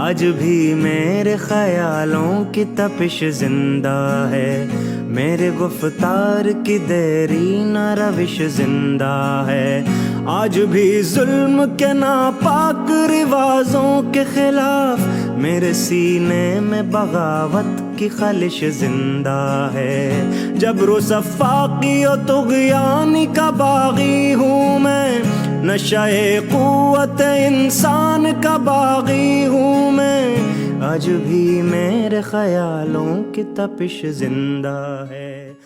आज भी मेरे ख्यालों की तपिश जिंदा है, मेरे गुफ्तार की देरीना रविश जिंदा है। आज भी जुल्म के नापाक रिवाजों के खिलाफ मेरे सीने में बगावत की खलिश जिंदा है। जबरो सफ़ाकी और तुग़यानी का बागी हूँ मैं, नशाए क़ुव्वत इंसान का बागी हूँ मैं। आज भी मेरे ख्यालों की तपिश जिंदा है।